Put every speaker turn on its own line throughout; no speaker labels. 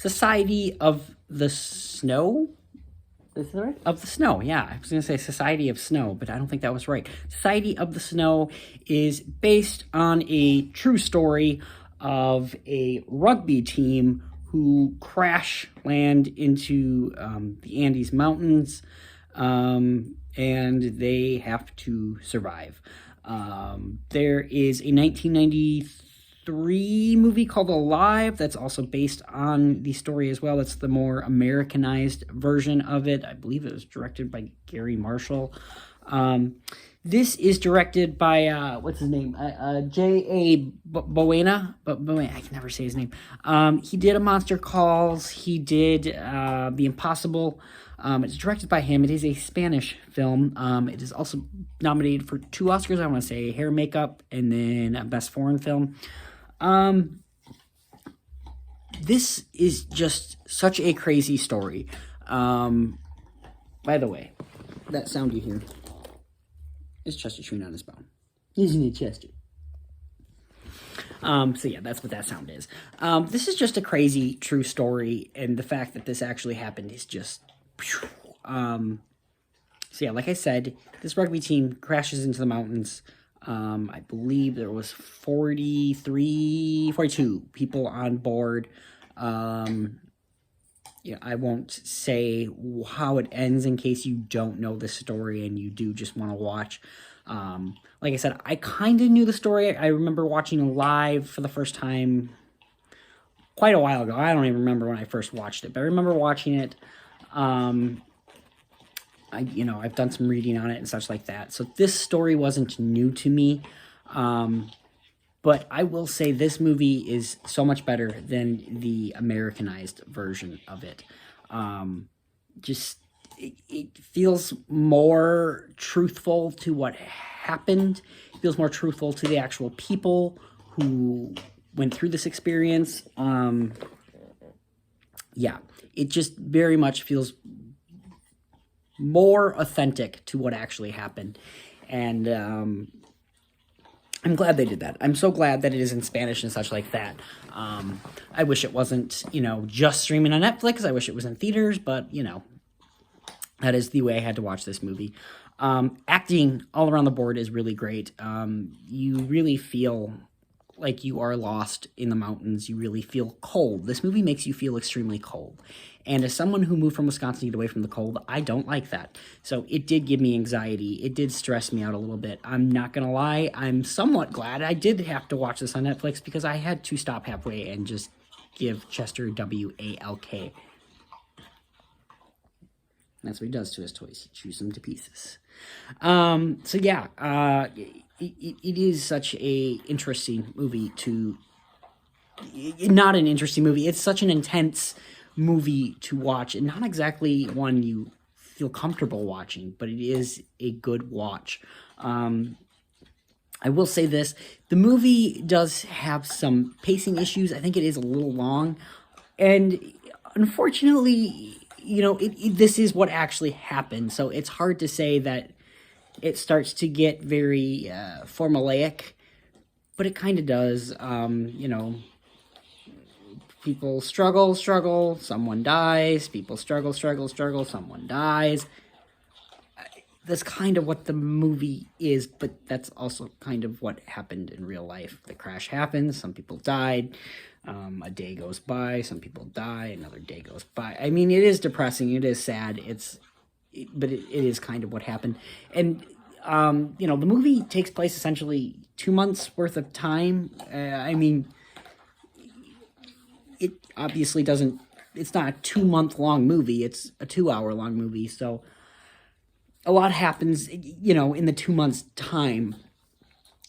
Society of the Snow. Is that right? Of the Snow, yeah. I was going to say Society of Snow, but I don't think that was right. Society of the Snow is based on a true story of a rugby team who crash land into the Andes Mountains, and they have to survive. There is a 1993 movie called Alive that's also based on the story as well. It's the more Americanized version of it. I believe it was directed by Gary Marshall. This is directed by, what's his name? J.A. Boena. I can never say his name. He did A Monster Calls. He did The Impossible. It's directed by him. It is a Spanish film. It is also nominated for 2 Oscars. I want to say Hair, Makeup, and then Best Foreign Film. This is just such a crazy story. By the way, that sound you hear is Chester chewing on his bone. Isn't it, Chester? So yeah, that's what that sound is. This is just a crazy true story, and the fact that this actually happened is just... so yeah, like I said, this rugby team crashes into the mountains. I believe there was 42 people on board. Yeah, I won't say how it ends in case you don't know the story and you do just want to watch. Like I said, I kind of knew the story. I remember watching Live for the first time quite a while ago. I don't even remember when I first watched it, but I remember watching it. I've done some reading on it and such like that. So this story wasn't new to me. But I will say this movie is so much better than the Americanized version of it. It feels more truthful to what happened. It feels more truthful to the actual people who went through this experience. Yeah, it just very much feels more authentic to what actually happened. And I'm glad they did that. I'm so glad that it is in Spanish and such like that. I wish it wasn't, just streaming on Netflix. I wish it was in theaters, but, that is the way I had to watch this movie. Acting all around the board is really great. You really feel like you are lost in the mountains. You really feel cold. This movie makes you feel extremely cold. And as someone who moved from Wisconsin to get away from the cold, I don't like that. So it did give me anxiety. It did stress me out a little bit. I'm not going to lie. I'm somewhat glad I did have to watch this on Netflix because I had to stop halfway and just give Chester WALK. That's what he does to his toys. He chews them to pieces. So yeah, it is such a interesting movie to... Not an interesting movie. It's such an intense movie to watch, and not exactly one you feel comfortable watching, but it is a good watch. I will say this. The movie does have some pacing issues. I think it is a little long, and unfortunately... this is what actually happened, so it's hard to say that it starts to get very formulaic, but it kind of does. People struggle, someone dies. People struggle, someone dies. That's kind of what the movie is, but that's also kind of what happened in real life. The crash happens, some people died, a day goes by, some people die, another day goes by. I mean, it is depressing, it is sad, but it is kind of what happened. And, the movie takes place essentially 2 months worth of time. It obviously doesn't, it's not a 2-month-long movie, it's a 2-hour-long movie, so a lot happens, in the 2 months' time.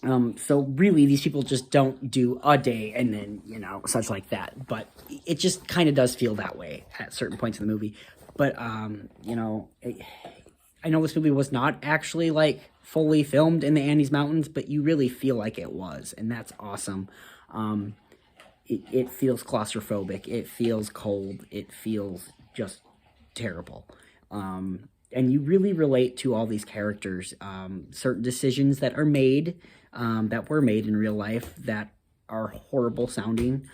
So really, these people just don't do a day and then, such like that. But it just kind of does feel that way at certain points in the movie. But, I know this movie was not actually, fully filmed in the Andes Mountains, but you really feel like it was, and that's awesome. It feels claustrophobic. It feels cold. It feels just terrible. And you really relate to all these characters. Certain decisions that are made, that were made in real life, that are horrible sounding.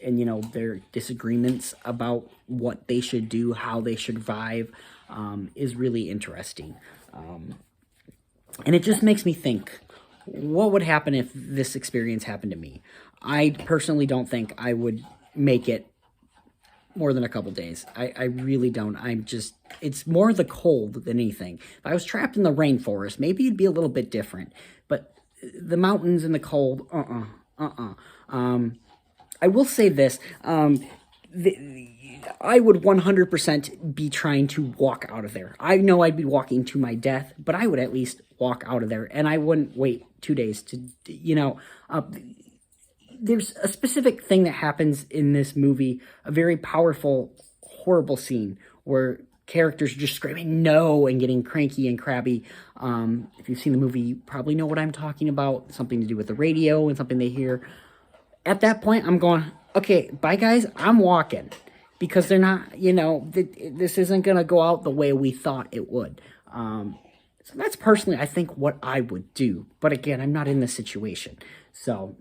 and their disagreements about what they should do, how they should survive, is really interesting. And it just makes me think, what would happen if this experience happened to me? I personally don't think I would make it more than a couple days. I really don't. It's more the cold than anything. If I was trapped in the rainforest, maybe it'd be a little bit different. But the mountains and the cold, I will say this, I would 100% be trying to walk out of there. I know I'd be walking to my death, but I would at least walk out of there, and I wouldn't wait 2 days to, there's a specific thing that happens in this movie, a very powerful, horrible scene where characters are just screaming no and getting cranky and crabby. If you've seen the movie, you probably know what I'm talking about. Something to do with the radio and something they hear. At that point, I'm going, okay, bye guys, I'm walking. Because they're not, this isn't going to go out the way we thought it would. So that's personally, I think, what I would do. But again, I'm not in this situation. So,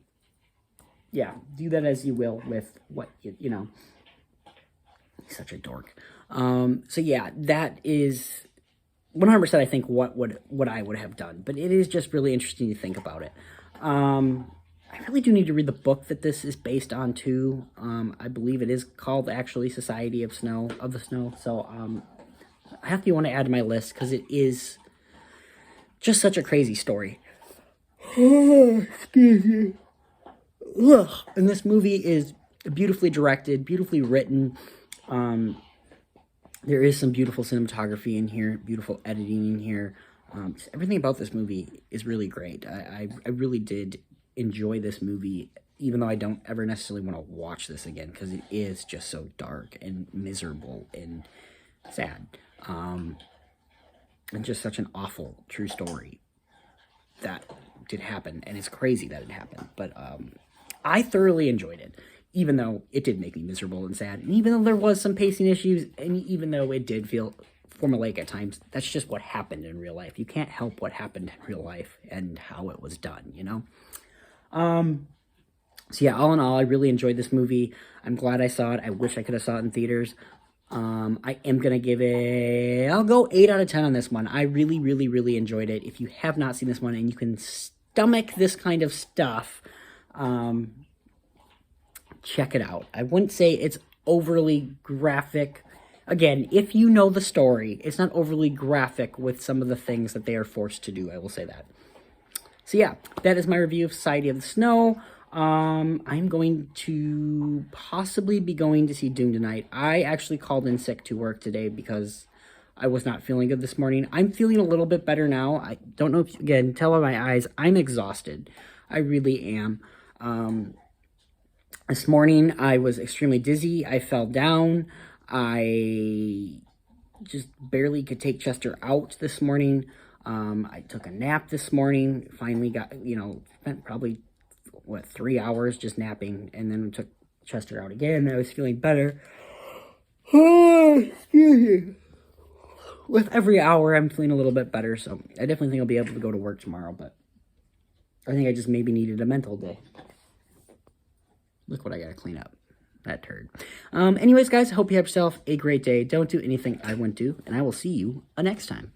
yeah, do that as you will with what, He's such a dork. So, yeah, that is 100%, I think, what I would have done. But it is just really interesting to think about it. I really do need to read the book that this is based on, too. I believe it is called, actually, Society of the Snow. So, I have to want to add to my list, because it is just such a crazy story. Excuse me. Ugh. And this movie is beautifully directed, beautifully written. There is some beautiful cinematography in here, beautiful editing in here. Everything about this movie is really great. I really did enjoy this movie, even though I don't ever necessarily want to watch this again, because it is just so dark and miserable and sad. And just such an awful true story that did happen, and it's crazy that it happened. But I thoroughly enjoyed it, even though it did make me miserable and sad, and even though there was some pacing issues, and even though it did feel formulaic at times. That's just what happened in real life. You can't help what happened in real life and how it was done, So yeah, all in all, I really enjoyed this movie. I'm glad I saw it. I wish I could have saw it in theaters. I am going to give it, I'll go 8 out of 10 on this one. I really, really, really enjoyed it. If you have not seen this one and you can stomach this kind of stuff, check it out. I wouldn't say it's overly graphic. Again, if you know the story, it's not overly graphic with some of the things that they are forced to do. I will say that. So yeah, that is my review of Society of the Snow. I'm going to possibly be going to see Dune tonight. I actually called in sick to work today because I was not feeling good this morning. I'm feeling a little bit better now. I don't know if you can tell by my eyes, I'm exhausted. I really am. This morning, I was extremely dizzy. I fell down. I just barely could take Chester out this morning. I took a nap this morning. Finally got, spent probably, 3 hours just napping. And then took Chester out again. I was feeling better. With every hour, I'm feeling a little bit better. So I definitely think I'll be able to go to work tomorrow. But I think I just maybe needed a mental day. Look what I gotta clean up. That turd. Anyways, guys, I hope you have yourself a great day. Don't do anything I wouldn't do, and I will see you next time.